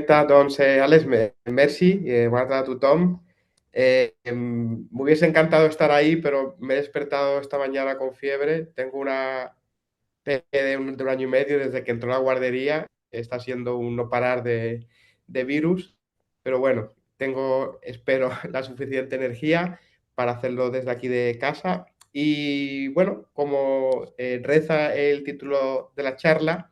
Doncs, Alex, merci, bona tarda a tothom. Me hubiese encantado estar ahí, pero me he despertado esta mañana con fiebre. Tengo una bebé de un año y medio desde que entró a la guardería. Está siendo un no parar de virus, pero bueno, espero, la suficiente energía para hacerlo desde aquí de casa. Y bueno, como reza el título de la charla,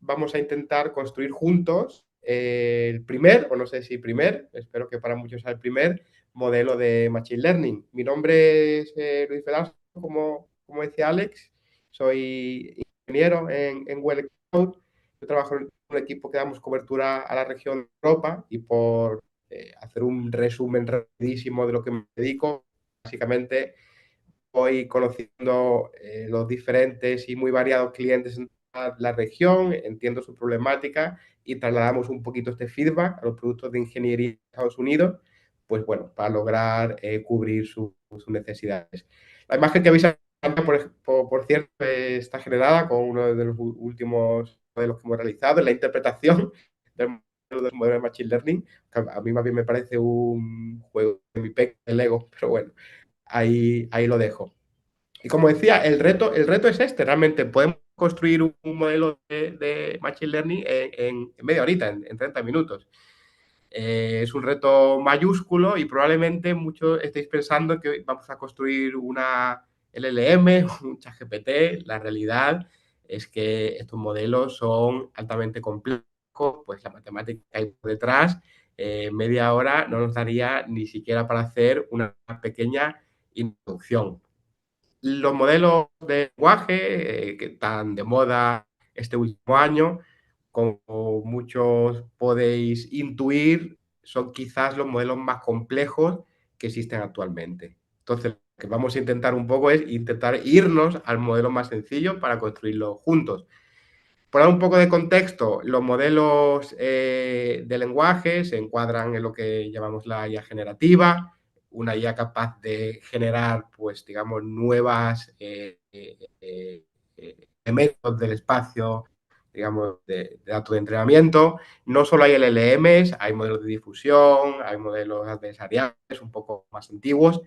vamos a intentar construir juntos el primer, o no sé si primer, espero que para muchos sea el primer modelo de Machine Learning. Mi nombre es Luis Velasco, como decía Alex, soy ingeniero en Well Cloud. Yo trabajo en un equipo que damos cobertura a la región de Europa y por hacer un resumen rapidísimo de lo que me dedico, básicamente voy conociendo los diferentes y muy variados clientes en toda la región, entiendo su problemática y trasladamos un poquito este feedback a los productos de ingeniería de Estados Unidos, pues bueno, para lograr cubrir sus necesidades. La imagen que habéis por cierto, está generada con uno de los últimos modelos que hemos realizado, en la interpretación del modelo de Machine Learning, que a mí más bien me parece un juego de mi peque de Lego, pero bueno, ahí lo dejo. Y como decía, el reto es este, realmente podemos construir un modelo de Machine Learning en media horita, en 30 minutos. Es un reto mayúsculo y probablemente muchos estéis pensando que vamos a construir una LLM, un ChatGPT. La realidad es que estos modelos son altamente complejos, pues la matemática que hay por detrás, media hora no nos daría ni siquiera para hacer una pequeña introducción. Los modelos de lenguaje que están de moda este último año, como muchos podéis intuir, son quizás los modelos más complejos que existen actualmente. Entonces, lo que vamos a intentar un poco es intentar irnos al modelo más sencillo para construirlo juntos. Por dar un poco de contexto, los modelos de lenguaje se encuadran en lo que llamamos la IA generativa, una IA capaz de generar, pues, digamos, nuevas elementos del espacio, digamos, de datos de entrenamiento. No solo hay LLMs, hay modelos de difusión, hay modelos adversariales un poco más antiguos.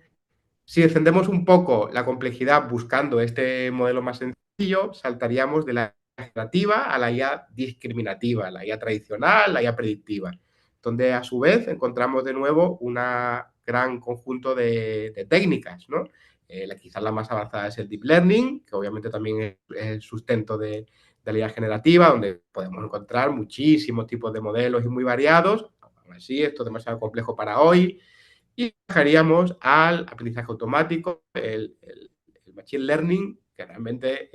Si descendemos un poco la complejidad buscando este modelo más sencillo, saltaríamos de la IA generativa a la IA discriminativa, la IA tradicional, la IA predictiva, donde a su vez encontramos de nuevo un gran conjunto de técnicas, ¿no? Quizás la más avanzada es el Deep Learning, que obviamente también es el sustento de la IA generativa, donde podemos encontrar muchísimos tipos de modelos y muy variados. Aún así, esto es demasiado complejo para hoy y bajaríamos al aprendizaje automático, el Machine Learning, que realmente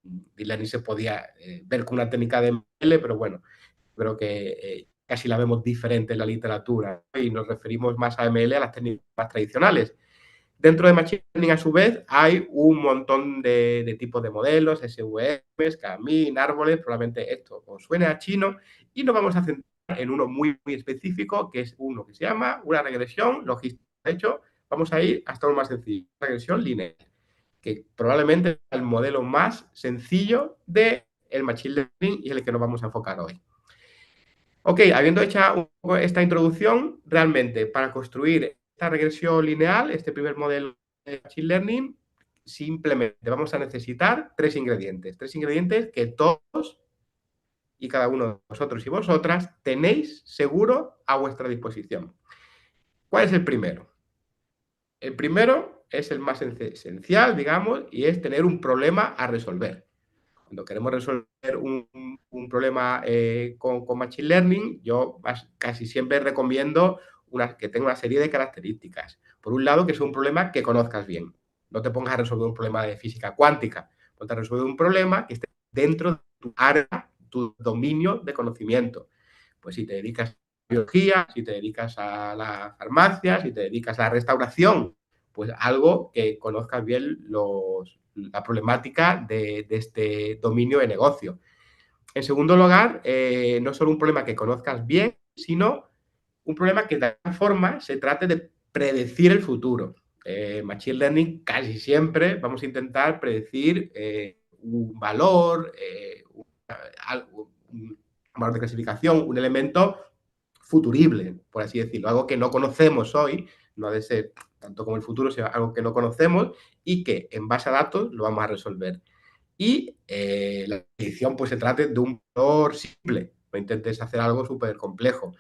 Deep Learning se podía ver con una técnica de ML, pero bueno, creo que casi la vemos diferente en la literatura, ¿no? Y nos referimos más a ML, a las técnicas más tradicionales. Dentro de Machine Learning, a su vez, hay un montón de tipos de modelos, SVMs, Camin, árboles, probablemente esto os suene a chino, y nos vamos a centrar en uno muy, muy específico, que es uno que se llama una regresión logística. De hecho, vamos a ir hasta lo más sencillo, regresión lineal, que probablemente es el modelo más sencillo del Machine Learning y el que nos vamos a enfocar hoy. Ok, habiendo hecho un poco esta introducción, realmente para construir esta regresión lineal, este primer modelo de Machine Learning, simplemente vamos a necesitar tres ingredientes que todos y cada uno de vosotros y vosotras tenéis seguro a vuestra disposición. ¿Cuál es el primero? El primero es el más esencial, digamos, y es tener un problema a resolver. Cuando queremos resolver un problema con Machine Learning, yo casi siempre recomiendo que tenga una serie de características. Por un lado, que sea un problema que conozcas bien. No te pongas a resolver un problema de física cuántica. Ponte a resolver un problema que esté dentro de tu área, tu dominio de conocimiento. Pues si te dedicas a biología, si te dedicas a la farmacia, si te dedicas a la restauración, pues algo que conozcas bien la problemática de este dominio de negocio. En segundo lugar, no solo un problema que conozcas bien, sino un problema que de alguna forma se trate de predecir el futuro. Machine Learning casi siempre vamos a intentar predecir un valor, valor de clasificación, un elemento futurible, por así decirlo, algo que no conocemos hoy, no ha de ser tanto como el futuro, sino algo que no conocemos y que en base a datos lo vamos a resolver. Y la predicción pues se trate de un valor simple, no intentes hacer algo súper complejo.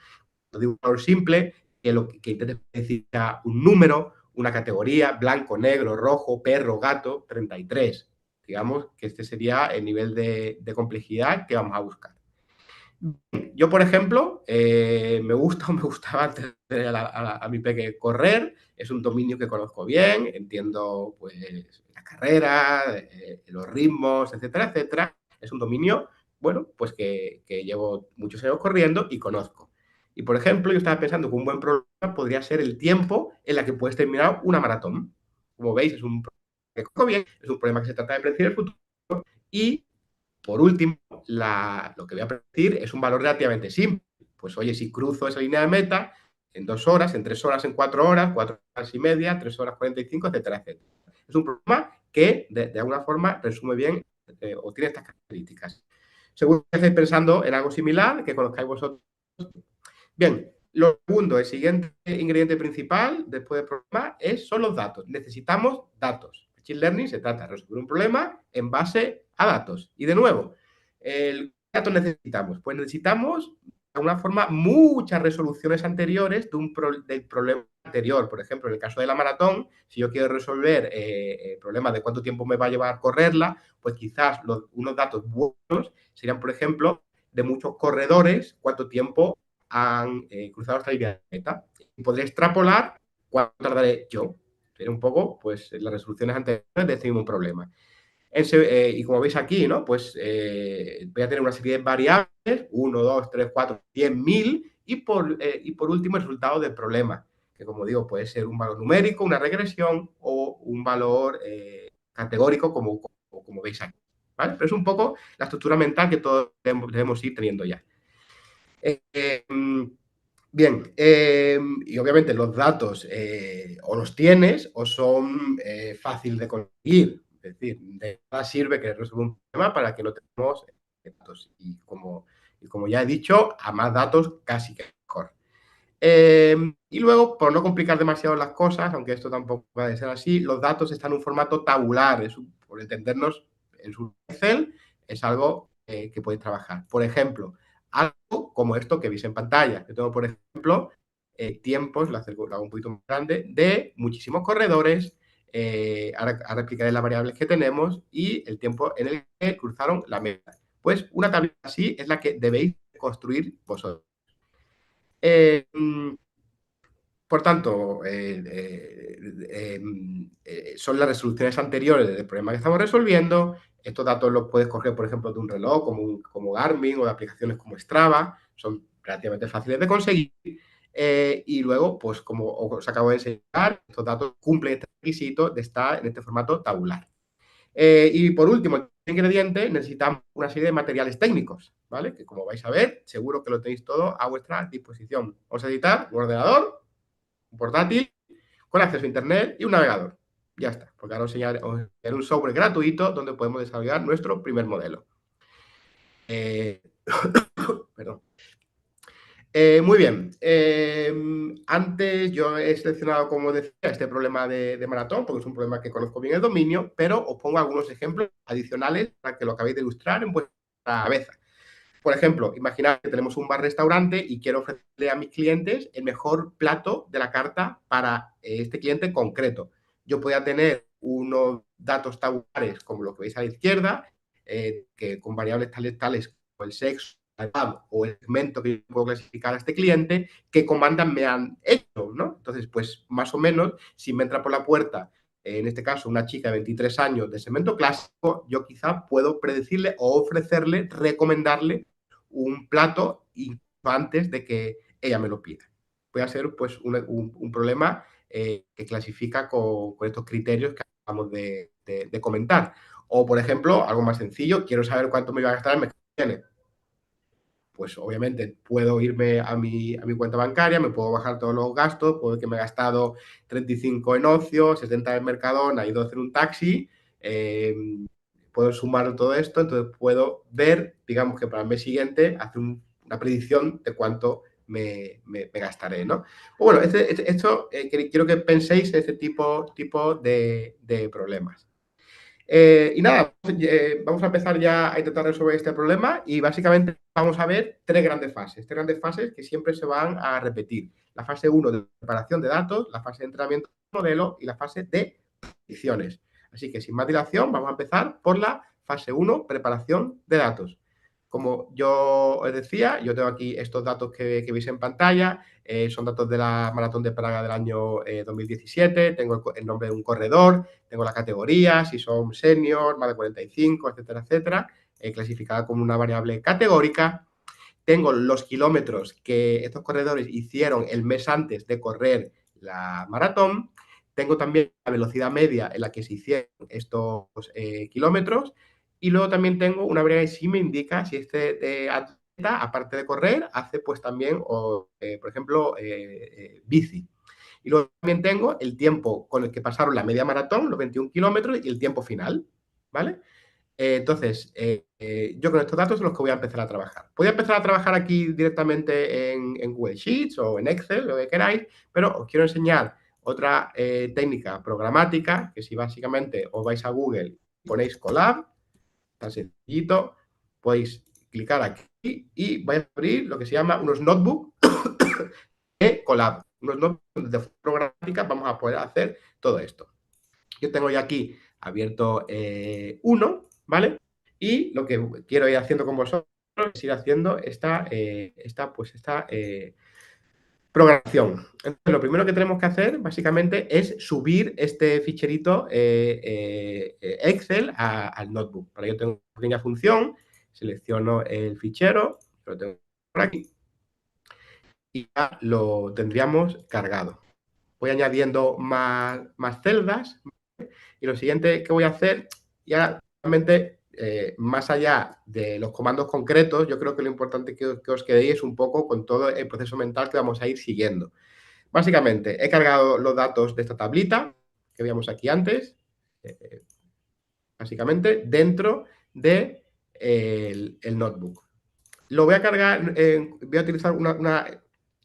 De un valor simple, que lo que intentes decir sea un número, una categoría, blanco, negro, rojo, perro, gato, 33. Digamos que este sería el nivel de complejidad que vamos a buscar. Yo, por ejemplo, me gusta o me gustaba antes de a mi peque correr, es un dominio que conozco bien, entiendo pues la carrera, los ritmos, etcétera, etcétera. Es un dominio, bueno, pues que llevo muchos años corriendo y conozco. Y, por ejemplo, yo estaba pensando que un buen problema podría ser el tiempo en la que puedes terminar una maratón. Como veis, es un problema que conozco bien, es un problema que se trata de predecir el futuro y por último, lo que voy a predecir es un valor relativamente simple. Pues oye, si cruzo esa línea de meta en 2 horas, en 3 horas, en 4 horas, 4 horas y media, 3 horas 45, etcétera, etcétera. Es un problema que de alguna forma resume bien o tiene estas características. Seguro que estáis pensando en algo similar, que conozcáis vosotros. Bien, lo segundo, el siguiente ingrediente principal después del problema son los datos. Necesitamos datos. Machine Learning se trata de resolver un problema en base a datos. Y de nuevo, ¿qué datos necesitamos? Pues necesitamos, de alguna forma, muchas resoluciones anteriores del problema anterior. Por ejemplo, en el caso de la maratón, si yo quiero resolver el problema de cuánto tiempo me va a llevar correrla, pues quizás unos datos buenos serían, por ejemplo, de muchos corredores, cuánto tiempo han cruzado esta línea de meta. Y podré extrapolar cuánto tardaré yo. Sería un poco, pues, las resoluciones anteriores de este mismo problema. Y como veis aquí, ¿no? Pues voy a tener una serie de variables, 1, 2, 3, 4, 10, 1000, y por último el resultado del problema, que como digo, puede ser un valor numérico, una regresión o un valor categórico, como veis aquí. ¿Vale? Pero es un poco la estructura mental que todos debemos ir teniendo ya. Bien, y obviamente los datos o los tienes o son fáciles de conseguir. Es decir, de nada sirve que resuelva un problema para que no tengamos datos. Y como ya he dicho, a más datos casi que mejor. Y luego, por no complicar demasiado las cosas, aunque esto tampoco puede ser así, los datos están en un formato tabular, por entendernos, en su Excel es algo que podéis trabajar. Por ejemplo, algo como esto que veis en pantalla. Yo tengo, por ejemplo, tiempos, lo hago un poquito más grande, de muchísimos corredores. Ahora explicaré las variables que tenemos y el tiempo en el que cruzaron la meta. Pues una tabla así es la que debéis construir vosotros. Por tanto, son las resoluciones anteriores del problema que estamos resolviendo. Estos datos los puedes coger, por ejemplo, de un reloj como Garmin o de aplicaciones como Strava. Son relativamente fáciles de conseguir. Y luego, pues como os acabo de enseñar, estos datos cumplen este requisito de estar en este formato tabular. Y por último, el ingrediente, necesitamos una serie de materiales técnicos, ¿vale? Que como vais a ver, seguro que lo tenéis todo a vuestra disposición. Vamos a necesitar un ordenador, un portátil, con acceso a internet y un navegador. Ya está, porque ahora os enseñaré un software gratuito donde podemos desarrollar nuestro primer modelo. Perdón. Muy bien. Antes yo he seleccionado, como decía, este problema de maratón, porque es un problema que conozco bien el dominio, pero os pongo algunos ejemplos adicionales para que lo acabéis de ilustrar en vuestra cabeza. Por ejemplo, imaginad que tenemos un bar-restaurante y quiero ofrecerle a mis clientes el mejor plato de la carta para este cliente en concreto. Yo podría tener unos datos tabulares como lo que veis a la izquierda, que con variables tales como el sexo, la edad o el segmento que yo puedo clasificar a este cliente, qué comandas me han hecho, ¿no? Entonces, pues más o menos, si me entra por la puerta, en este caso una chica de 23 años de segmento clásico, yo quizá puedo predecirle o ofrecerle, recomendarle un plato antes de que ella me lo pida. Puede ser pues un problema que clasifica con estos criterios que acabamos de comentar. O, por ejemplo, algo más sencillo, quiero saber cuánto me iba a gastar el mes que viene. Pues obviamente puedo irme a mi cuenta bancaria, me puedo bajar todos los gastos, puedo que me he gastado 35 en ocio, 70 en Mercadona, he ido a hacer un taxi, puedo sumar todo esto, entonces puedo ver, digamos que para el mes siguiente, hacer un una predicción de cuánto me gastaré, ¿no? Bueno, esto quiero que penséis en este tipo de problemas. Y nada, vamos a empezar ya a intentar resolver este problema y básicamente vamos a ver tres grandes fases que siempre se van a repetir. La fase 1 de preparación de datos, la fase de entrenamiento del modelo y la fase de predicciones. Así que sin más dilación, vamos a empezar por la fase 1, preparación de datos. Como yo os decía, yo tengo aquí estos datos que veis en pantalla, son datos de la Maratón de Praga del año 2017, tengo el nombre de un corredor, tengo la categoría, si son senior, más de 45, etcétera, etcétera, clasificada como una variable categórica. Tengo los kilómetros que estos corredores hicieron el mes antes de correr la maratón. Tengo también la velocidad media en la que se hicieron estos kilómetros. Y luego también tengo una variable que sí me indica si este atleta, aparte de correr, hace pues también, por ejemplo, bici. Y luego también tengo el tiempo con el que pasaron la media maratón, los 21 kilómetros, y el tiempo final, ¿vale? Entonces, yo con estos datos son los que voy a empezar a trabajar. Podría empezar a trabajar aquí directamente en Google Sheets o en Excel, lo que queráis, pero os quiero enseñar otra técnica programática, que si básicamente os vais a Google y ponéis Colab, tan sencillito, podéis clicar aquí y vais a abrir lo que se llama unos notebooks de Colab. Unos notebooks de programática vamos a poder hacer todo esto. Yo tengo ya aquí abierto uno, ¿vale? Y lo que quiero ir haciendo con vosotros es ir haciendo esta programación. Entonces, lo primero que tenemos que hacer, básicamente, es subir este ficherito Excel al notebook. Para ello tengo una pequeña función, selecciono el fichero, lo tengo por aquí, y ya lo tendríamos cargado. Voy añadiendo más celdas. Y lo siguiente que voy a hacer, ya realmente, más allá de los comandos concretos, yo creo que lo importante que os quedéis es un poco con todo el proceso mental que vamos a ir siguiendo. Básicamente, he cargado los datos de esta tablita que veíamos aquí antes, básicamente dentro de el notebook. Lo voy a cargar, voy a utilizar una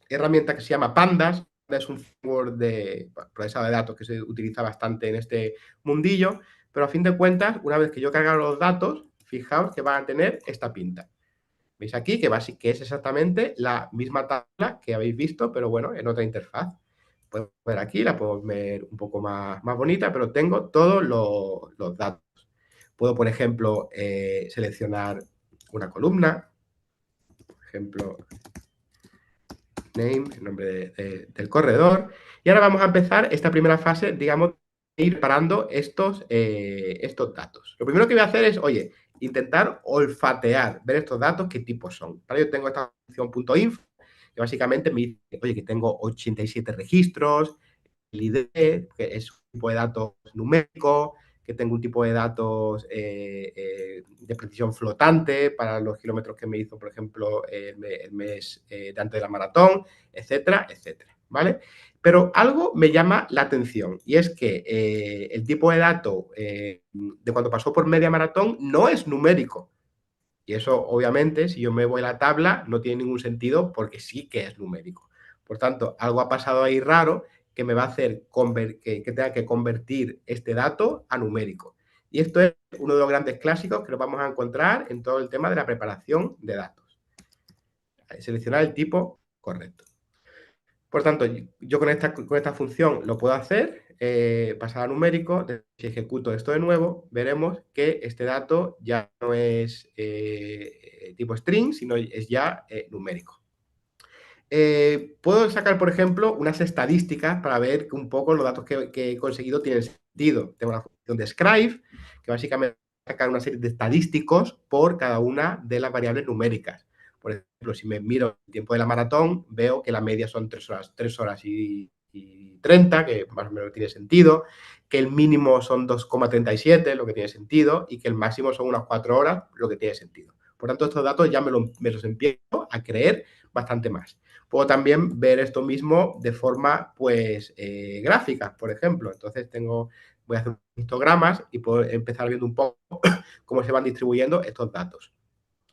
herramienta que se llama Pandas. Es un framework de procesado de datos que se utiliza bastante en este mundillo, pero a fin de cuentas, una vez que yo he cargado los datos, fijaos que van a tener esta pinta. ¿Veis aquí? Que es exactamente la misma tabla que habéis visto, pero bueno, en otra interfaz. Puedo ver aquí, la puedo ver un poco más bonita, pero tengo todos los datos. Puedo, por ejemplo, seleccionar una columna, por ejemplo, name, el nombre del corredor. Y ahora vamos a empezar esta primera fase, digamos, de ir parando estos datos. Lo primero que voy a hacer es, oye, intentar olfatear, ver estos datos, qué tipos son. Para ello tengo esta función .inf, que básicamente me dice, oye, que tengo 87 registros, el ID, que es un tipo de datos numérico, que tengo un tipo de datos de precisión flotante para los kilómetros que me hizo, por ejemplo, el mes de antes de la maratón, etcétera, etcétera, ¿vale? Pero algo me llama la atención y es que el tipo de dato de cuando pasó por media maratón no es numérico. Y eso, obviamente, si yo me voy a la tabla, no tiene ningún sentido porque sí que es numérico. Por tanto, algo ha pasado ahí raro que me va a hacer que tenga que convertir este dato a numérico. Y esto es uno de los grandes clásicos que nos vamos a encontrar en todo el tema de la preparación de datos. Seleccionar el tipo correcto. Por tanto, yo con esta función lo puedo hacer, pasar a numérico. Si ejecuto esto de nuevo, veremos que este dato ya no es tipo string, sino es ya numérico. Puedo sacar, por ejemplo, unas estadísticas para ver que un poco los datos que he conseguido tienen sentido. Tengo la función de Scribe, que básicamente sacar una serie de estadísticos por cada una de las variables numéricas. Por ejemplo, si me miro el tiempo de la maratón, veo que la media son 3 horas y 30, que más o menos tiene sentido, que el mínimo son 2,37, lo que tiene sentido, y que el máximo son unas 4 horas, lo que tiene sentido. Por tanto, estos datos ya me los empiezo a creer bastante más. Puedo también ver esto mismo de forma, pues, gráfica, por ejemplo. Entonces voy a hacer histogramas y puedo empezar viendo un poco cómo se van distribuyendo estos datos.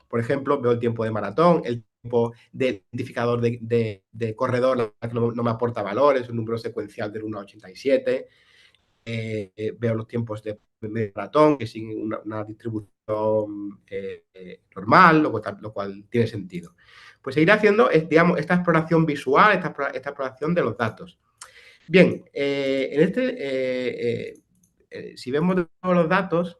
Por ejemplo, veo el tiempo de maratón, el de identificador de corredor que no me aporta valor, es un número secuencial del 1 a 87. Veo los tiempos de medio maratón que siguen una distribución normal, lo cual tiene sentido. Pues seguiré haciendo, digamos, esta exploración visual, esta exploración de los datos. Bien, si vemos los datos,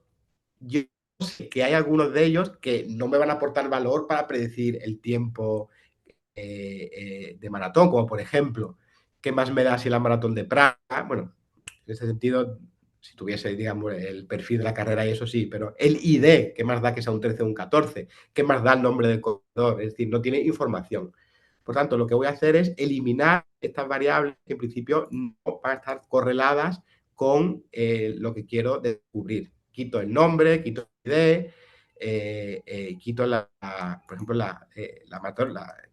yo sé que hay algunos de ellos que no me van a aportar valor para predecir el tiempo de maratón, como por ejemplo, ¿qué más me da si la maratón de Praga? Bueno, en ese sentido, si tuviese, digamos, el perfil de la carrera y eso sí, pero el ID, ¿qué más da que sea un 13 o un 14? ¿Qué más da el nombre del corredor? Es decir, no tiene información. Por tanto, lo que voy a hacer es eliminar estas variables que en principio no van a estar correladas con lo que quiero descubrir. Quito el nombre, quito el ID, quito, por ejemplo, la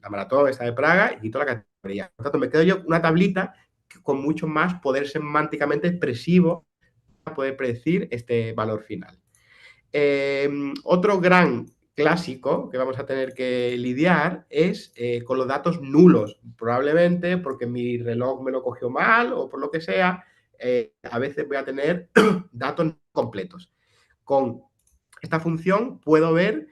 maratón esta de Praga y quito la categoría. Por tanto, me quedo yo una tablita con mucho más poder semánticamente expresivo para poder predecir este valor final. Otro gran clásico que vamos a tener que lidiar es con los datos nulos, probablemente porque mi reloj me lo cogió mal o por lo que sea, a veces voy a tener datos completos. Con esta función puedo ver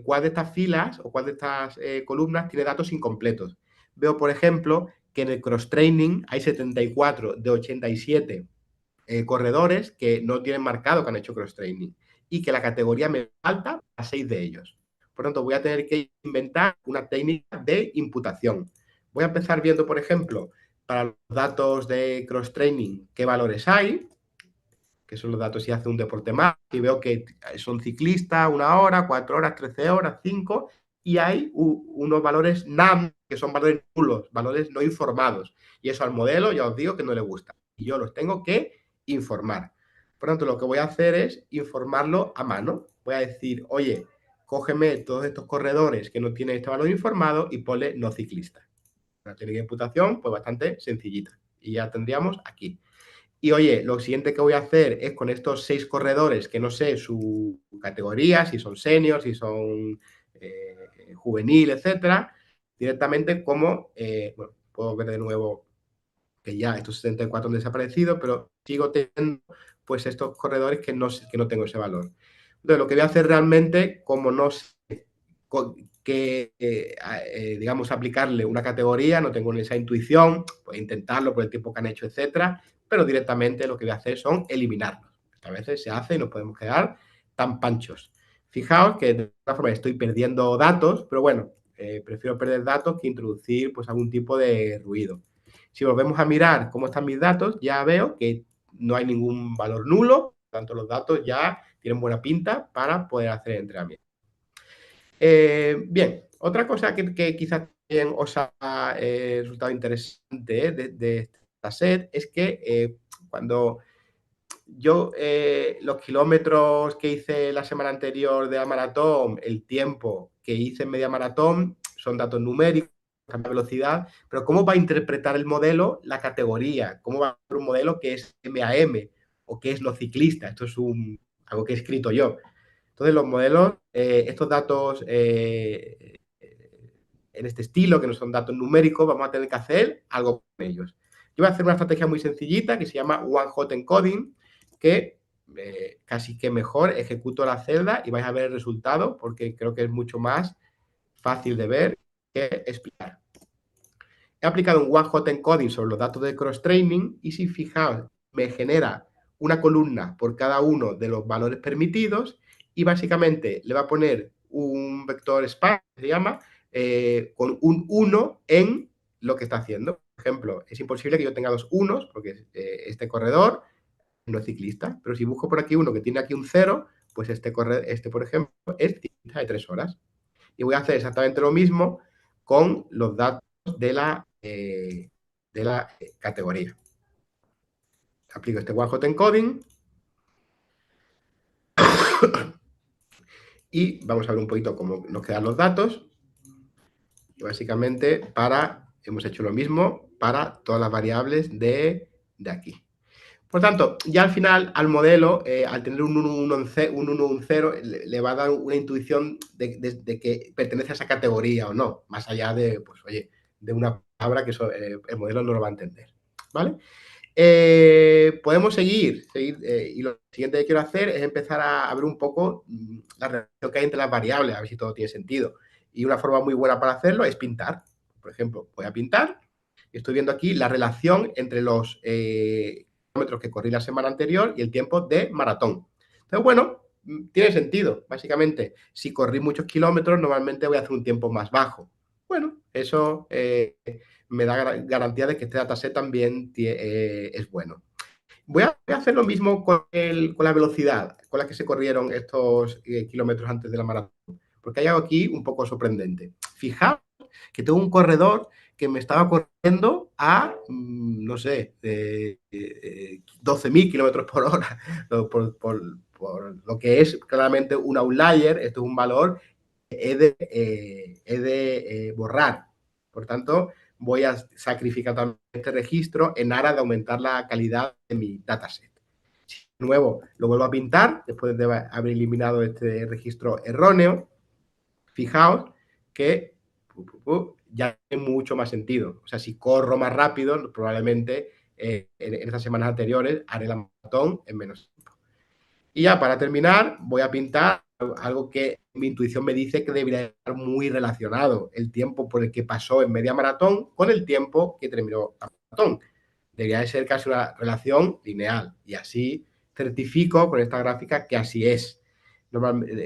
cuál de estas filas o cuál de estas columnas tiene datos incompletos. Veo, por ejemplo, que en el cross-training hay 74 de 87 corredores que no tienen marcado que han hecho cross-training y que la categoría me falta a 6 de ellos. Por lo tanto, voy a tener que inventar una técnica de imputación. Voy a empezar viendo, por ejemplo, para los datos de cross-training, qué valores hay, que son los datos si hace un deporte más, y veo que son ciclistas 1 hora, 4 horas, 13 horas, 5, y hay unos valores NAM, que son valores nulos, valores no informados. Y eso al modelo, ya os digo, que no le gusta. Y yo los tengo que informar. Por lo tanto, lo que voy a hacer es informarlo a mano. Voy a decir, oye, cógeme todos estos corredores que no tienen este valor informado y ponle no ciclista. Una técnica de imputación, pues bastante sencillita. Y ya tendríamos aquí. Y oye, lo siguiente que voy a hacer es con estos 6 corredores que no sé su categoría, si son seniors, si son juvenil, etcétera, directamente como, bueno, puedo ver de nuevo que ya estos 74 han desaparecido, pero sigo teniendo pues estos corredores que no tengo ese valor. Entonces, lo que voy a hacer realmente, como no sé que, digamos, aplicarle una categoría, no tengo esa intuición, pues intentarlo por el tiempo que han hecho, etcétera, pero directamente lo que voy a hacer son eliminarlos. A veces se hace y nos podemos quedar tan panchos. Fijaos que de alguna forma estoy perdiendo datos, pero bueno, prefiero perder datos que introducir pues algún tipo de ruido. Si volvemos a mirar cómo están mis datos, ya veo que no hay ningún valor nulo, por tanto los datos ya tienen buena pinta para poder hacer el entrenamiento. Bien, otra cosa que quizás también os ha resultado interesante de esta set es que cuando yo los kilómetros que hice la semana anterior de la maratón, el tiempo que hice en media maratón, son datos numéricos, cambia velocidad, pero ¿cómo va a interpretar el modelo la categoría? ¿Cómo va a ser un modelo que es MAM o que es no ciclista? Esto es algo que he escrito yo. Entonces, los modelos, estos datos en este estilo, que no son datos numéricos, vamos a tener que hacer algo con ellos. Yo voy a hacer una estrategia muy sencillita que se llama One Hot Encoding, que casi que mejor ejecuto la celda y vais a ver el resultado, porque creo que es mucho más fácil de ver que explicar. He aplicado un One Hot Encoding sobre los datos de cross-training y si fijaos, me genera una columna por cada uno de los valores permitidos y básicamente le va a poner un vector span, que se llama, con un 1 en lo que está haciendo. Por ejemplo, es imposible que yo tenga 2 unos porque este corredor no es ciclista, pero si busco por aquí uno que tiene aquí un 0, pues este, por ejemplo, es ciclista de 3 horas. Y voy a hacer exactamente lo mismo con los datos de la categoría. Aplico este one hot encoding y vamos a ver un poquito cómo nos quedan los datos. Y básicamente hemos hecho lo mismo para todas las variables de aquí. Por tanto, ya al final al modelo, al tener un 1, un 1, un 0, le va a dar una intuición de que pertenece a esa categoría o no, más allá de, pues, oye, de una palabra que eso, el modelo no lo va a entender, ¿vale? Podemos seguir y lo siguiente que quiero hacer es empezar a ver un poco la relación que hay entre las variables, a ver si todo tiene sentido. Y una forma muy buena para hacerlo es pintar. Por ejemplo, voy a pintar y estoy viendo aquí la relación entre los kilómetros que corrí la semana anterior y el tiempo de maratón. Entonces, bueno, tiene sentido. Básicamente, si corrí muchos kilómetros, normalmente voy a hacer un tiempo más bajo. Bueno, eso me da garantía de que este dataset también es bueno. Voy a hacer lo mismo con la velocidad con la que se corrieron estos kilómetros antes de la maratón, porque hay algo aquí un poco sorprendente. Fijaos que tengo un corredor que me estaba corriendo a, no sé, 12.000 kilómetros por hora, por lo que es claramente un outlier. Esto es un valor he de borrar. Por tanto, voy a sacrificar también este registro en aras de aumentar la calidad de mi dataset. De nuevo, lo vuelvo a pintar después de haber eliminado este registro erróneo. Fijaos que ya tiene mucho más sentido. O sea, si corro más rápido, probablemente en estas semanas anteriores haré la maratón en menos tiempo. Y ya para terminar, voy a pintar algo que mi intuición me dice que debería estar muy relacionado, el tiempo por el que pasó en media maratón con el tiempo que terminó la maratón. Debería de ser casi una relación lineal y así certifico con esta gráfica que así es.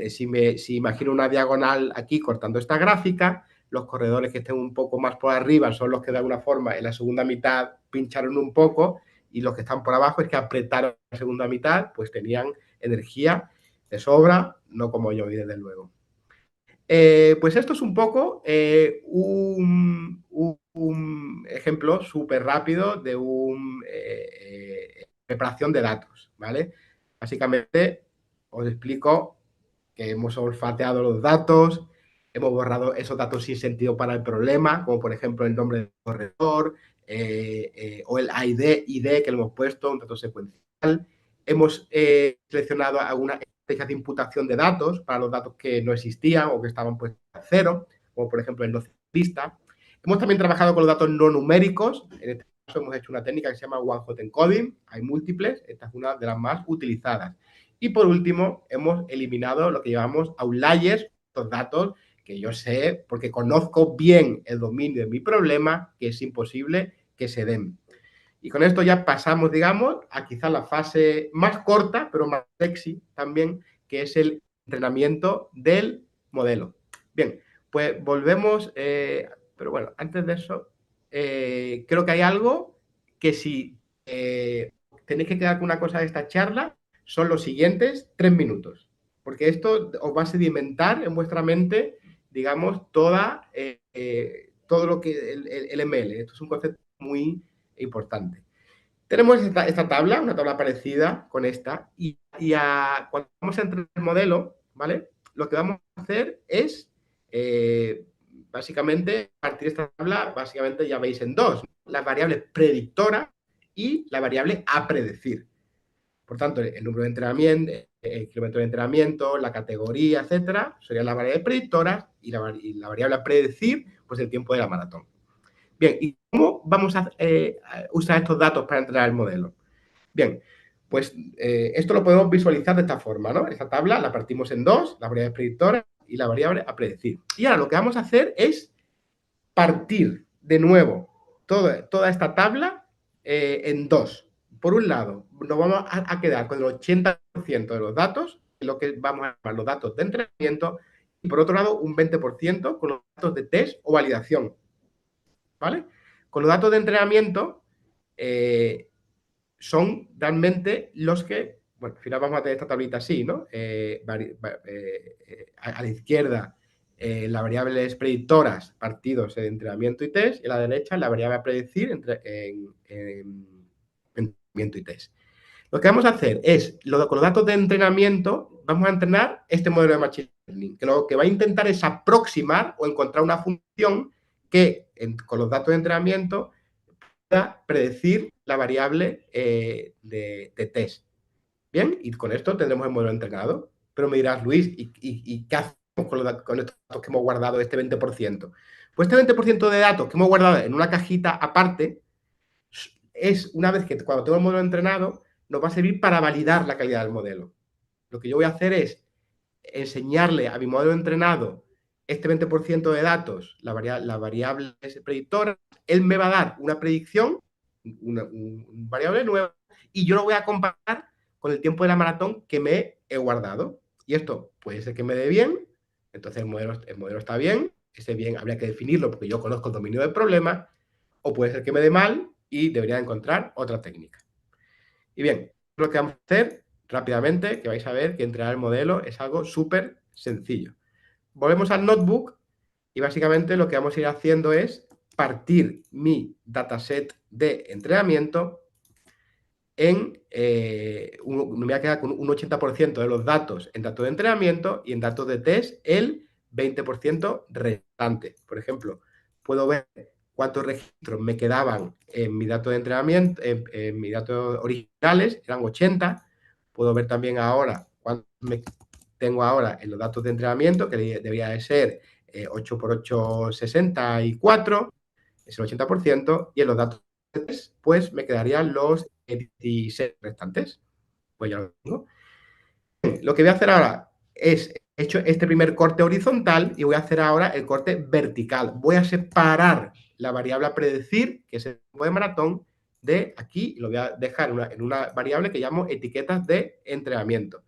Si imagino una diagonal aquí cortando esta gráfica, los corredores que estén un poco más por arriba son los que de alguna forma en la segunda mitad pincharon un poco y los que están por abajo es que apretaron la segunda mitad, pues tenían energía de sobra, no como yo, y desde luego. Pues esto es un poco un ejemplo súper rápido de una preparación de datos, ¿vale? Básicamente os explico que hemos olfateado los datos, hemos borrado esos datos sin sentido para el problema, como por ejemplo el nombre del corredor o el ID que le hemos puesto, un dato secuencial. Hemos seleccionado alguna estrategia de imputación de datos para los datos que no existían o que estaban puestos a cero, como por ejemplo el no ciclista. Hemos también trabajado con los datos no numéricos. En este caso hemos hecho una técnica que se llama one-hot encoding. Hay múltiples, esta es una de las más utilizadas. Y por último, hemos eliminado lo que llamamos outliers, estos datos que yo sé, porque conozco bien el dominio de mi problema, que es imposible que se den. Y con esto ya pasamos, digamos, a quizás la fase más corta, pero más sexy también, que es el entrenamiento del modelo. Bien, pues volvemos, pero bueno, antes de eso, creo que hay algo que si tenéis que quedar con una cosa de esta charla, son los siguientes 3 minutos, porque esto os va a sedimentar en vuestra mente, digamos, todo lo que el ML. Esto es un concepto muy importante. Tenemos esta tabla, una tabla parecida con esta, cuando vamos a entrar en el modelo, ¿vale? Lo que vamos a hacer es, básicamente, partir esta tabla, básicamente ya veis en dos, las variables predictora y la variable a predecir. Por tanto, el número de entrenamiento, el kilómetro de entrenamiento, la categoría, etcétera, serían las variables predictoras y la variable a predecir, pues el tiempo de la maratón. Bien, ¿y cómo vamos a usar estos datos para entrenar el modelo? Bien, pues esto lo podemos visualizar de esta forma, ¿no? Esta tabla la partimos en dos, la variable predictora y la variable a predecir. Y ahora lo que vamos a hacer es partir de nuevo toda esta tabla en dos. Por un lado, nos vamos a quedar con el 80% de los datos, lo que vamos a llamar los datos de entrenamiento, y por otro lado, un 20% con los datos de test o validación. ¿Vale? Con los datos de entrenamiento son realmente los que, bueno, al final vamos a tener esta tablita así, ¿no? A la izquierda las variables predictoras, partidos de entrenamiento y test, y a la derecha la variable a predecir en entrenamiento y test. Lo que vamos a hacer es, con los datos de entrenamiento, vamos a entrenar este modelo de Machine Learning, que lo que va a intentar es aproximar o encontrar una función que con los datos de entrenamiento pueda predecir la variable de test. Bien, y con esto tendremos el modelo entrenado. Pero me dirás, Luis, ¿y qué hacemos con estos datos que hemos guardado, este 20%? Pues este 20% de datos que hemos guardado en una cajita aparte es una vez que cuando tengo el modelo entrenado, nos va a servir para validar la calidad del modelo. Lo que yo voy a hacer es enseñarle a mi modelo entrenado este 20% de datos, la variable predictora, él me va a dar una predicción, una variable nueva, y yo lo voy a comparar con el tiempo de la maratón que me he guardado. Y esto puede ser que me dé bien, entonces el modelo está bien, ese bien habría que definirlo porque yo conozco el dominio del problema, o puede ser que me dé mal y debería encontrar otra técnica. Y bien, lo que vamos a hacer rápidamente, que vais a ver que entrenar el modelo es algo súper sencillo. Volvemos al notebook y básicamente lo que vamos a ir haciendo es partir mi dataset de entrenamiento en, me voy a quedar con un 80% de los datos en datos de entrenamiento y en datos de test el 20% restante. Por ejemplo, puedo ver cuántos registros me quedaban en mi dato de entrenamiento, en mis datos originales, eran 80. Puedo ver también ahora cuántos tengo ahora en los datos de entrenamiento, que debería de ser 8 por 8, 64, es el 80%, y en los datos de test, pues me quedarían los 16 restantes. Pues ya lo tengo. Lo que voy a hacer ahora es, he hecho este primer corte horizontal y voy a hacer ahora el corte vertical. Voy a separar la variable a predecir, que es el tiempo de maratón, de aquí, y lo voy a dejar en una variable que llamo etiquetas de entrenamiento.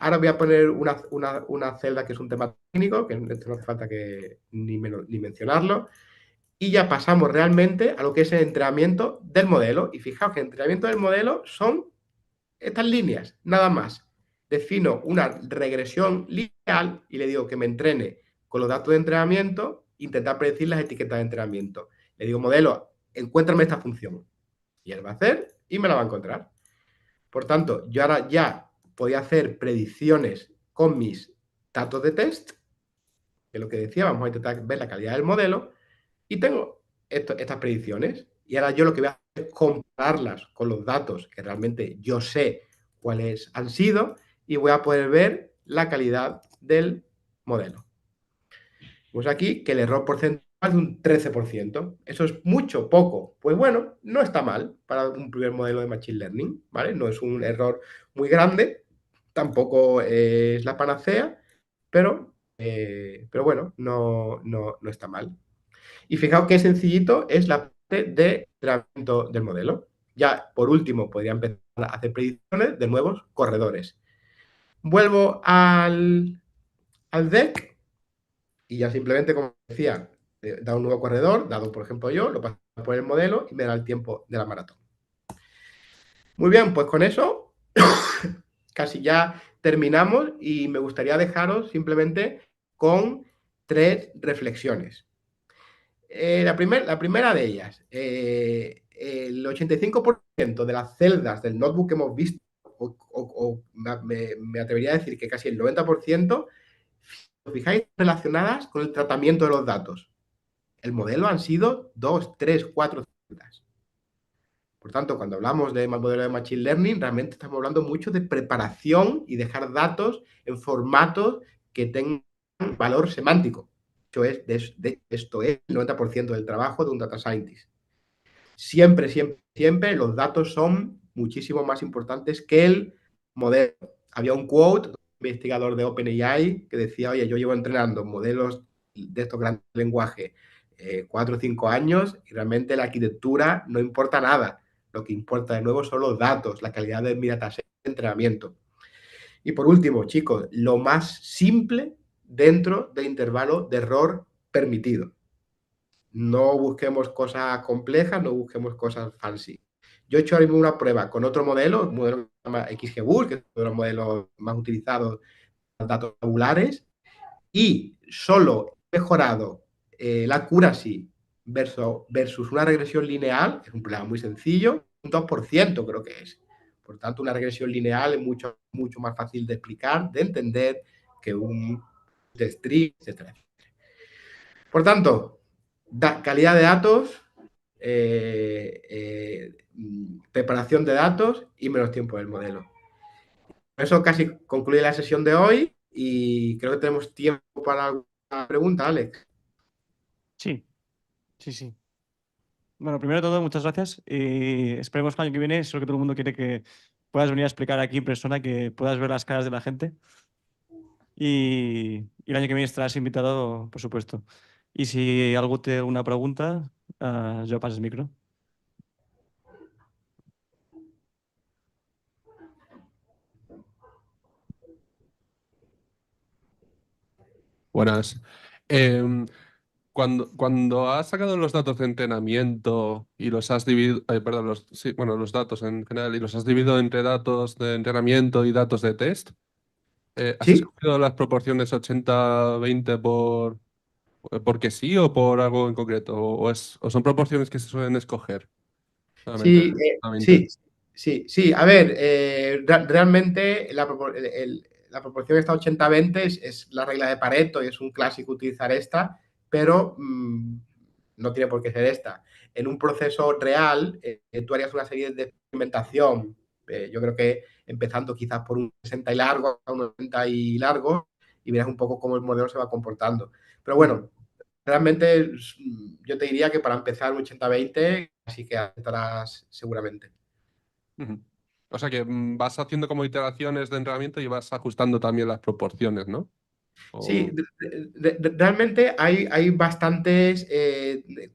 Ahora voy a poner una celda que es un tema técnico, que no hace falta ni mencionarlo, y ya pasamos realmente a lo que es el entrenamiento del modelo. Y fijaos que el entrenamiento del modelo son estas líneas, nada más. Defino una regresión lineal y le digo que me entrene con los datos de entrenamiento, intentar predecir las etiquetas de entrenamiento. Le digo, modelo, encuéntrame esta función. Y él va a hacer y me la va a encontrar. Por tanto, yo ahora ya podía hacer predicciones con mis datos de test, que es lo que decía, vamos a intentar ver la calidad del modelo, y tengo estas predicciones. Y ahora yo lo que voy a hacer es compararlas con los datos que realmente yo sé cuáles han sido y voy a poder ver la calidad del modelo. Pues aquí que el error porcentual es de un 13%. ¿Eso es mucho? ¿Poco? Pues bueno, no está mal para un primer modelo de Machine Learning, ¿vale? No es un error muy grande, tampoco es la panacea, pero bueno, no está mal. Y fijaos qué sencillito es la parte de entrenamiento del modelo. Ya, por último, podría empezar a hacer predicciones de nuevos corredores. Vuelvo al deck y ya simplemente, como decía, da un nuevo corredor, dado por ejemplo yo, lo paso por el modelo y me da el tiempo de la maratón. Muy bien, pues con eso casi ya terminamos y me gustaría dejaros simplemente con 3 reflexiones. La primera de ellas, el 85% de las celdas del notebook que hemos visto, o me atrevería a decir que casi el 90%, si os fijáis, relacionadas con el tratamiento de los datos. El modelo han sido 2, 3, 4 celdas. Por tanto, cuando hablamos de modelo de Machine Learning, realmente estamos hablando mucho de preparación y dejar datos en formatos que tengan valor semántico. Esto es el 90% del trabajo de un data scientist. Siempre, siempre, siempre los datos son muchísimo más importantes que el modelo. Había un quote de un investigador de OpenAI que decía, oye, yo llevo entrenando modelos de estos grandes lenguajes 4 o 5 años y realmente la arquitectura no importa nada. Lo que importa de nuevo son los datos, la calidad de mi dataset de entrenamiento. Y por último, chicos, lo más simple dentro del intervalo de error permitido. No busquemos cosas complejas, no busquemos cosas fancy. Yo he hecho ahora mismo una prueba con otro modelo, un modelo que se llama XGBoost, que es uno de los modelos más utilizados para datos tabulares, y solo he mejorado la accuracy versus una regresión lineal, que es un problema muy sencillo, un 2% creo que es. Por tanto, una regresión lineal es mucho, mucho más fácil de explicar, de entender, que un de string, etc. Por tanto, calidad de datos, preparación de datos y menos tiempo del modelo. Por eso casi concluye la sesión de hoy y creo que tenemos tiempo para alguna pregunta, Alex. Sí, sí, sí. Bueno, primero de todo, muchas gracias. Y esperemos que el año que viene, es lo que todo el mundo quiere, que puedas venir a explicar aquí en persona, que puedas ver las caras de la gente. Y el año que viene estarás invitado, por supuesto. Y si algo te una pregunta, yo paso el micro. Buenas. Em, cuando has sacado los datos de entrenamiento y los has dividido, perdón, sí, bueno, los datos en general y los has dividido entre datos de entrenamiento y datos de test, ¿has ¿Sí? escogido las proporciones 80-20 porque sí o por algo en concreto? ¿O son proporciones que se suelen escoger solamente? Sí, Solamente. sí, sí, sí. A ver, realmente la proporción está 80-20 es la regla de Pareto y es un clásico utilizar esta, pero no tiene por qué ser esta. En un proceso real, tú harías una serie de experimentación, yo creo que empezando quizás por un 60 y largo, a un 90 y largo, y verás un poco cómo el modelo se va comportando. Pero Ujú, bueno, realmente yo te diría que para empezar un 80-20, así que aceptarás seguramente. ujú. O sea que vas haciendo como iteraciones de entrenamiento y vas ajustando también las proporciones, ¿no? Sí, O... realmente hay bastantes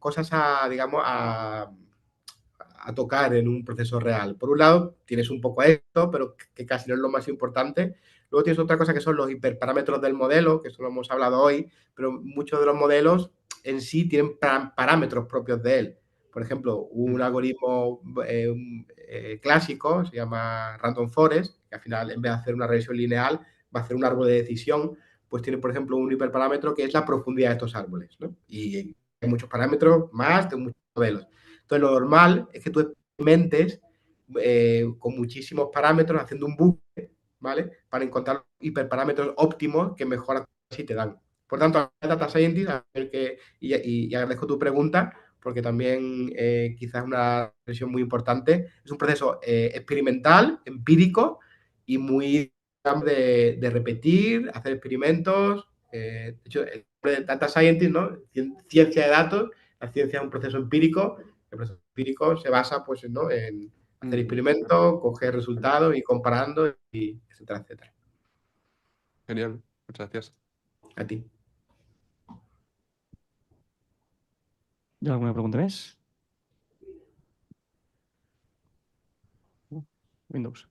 cosas digamos, a tocar en un proceso real. Por un lado, tienes un poco esto, pero que casi no es lo más importante. Luego tienes otra cosa que son los hiperparámetros del modelo, que eso lo hemos hablado hoy, pero muchos de los modelos en sí tienen parámetros propios de él. Por ejemplo, un Mm, algoritmo clásico se llama Random Forest, que al final, en vez de hacer una regresión lineal, va a hacer un árbol de decisión, pues tiene, por ejemplo, un hiperparámetro que es la profundidad de estos árboles, ¿no? Y hay muchos parámetros más de muchos modelos. Entonces, lo normal es que tú experimentes con muchísimos parámetros, haciendo un bucle, ¿vale? Para encontrar hiperparámetros óptimos que mejor así te dan. Por tanto, Data Scientist, y agradezco tu pregunta, porque también quizás es una reflexión muy importante, es un proceso experimental, empírico y muy de repetir, hacer experimentos. De hecho, el Data Scientist, ¿no? Ciencia de datos, la ciencia es un proceso empírico. El proceso empírico se basa, pues, ¿no? En hacer mm. experimentos, coger resultados y comparando, y etcétera, etcétera. Genial, muchas gracias. A ti. ¿Y alguna pregunta más? Windows.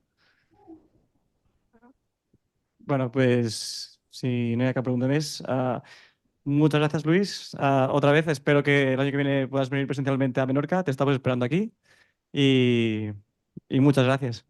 Bueno, pues si no hay que preguntar más, muchas gracias, Luis. Otra vez, espero que el año que viene puedas venir presencialmente a Menorca. Te estamos esperando aquí. Y, y muchas gracias.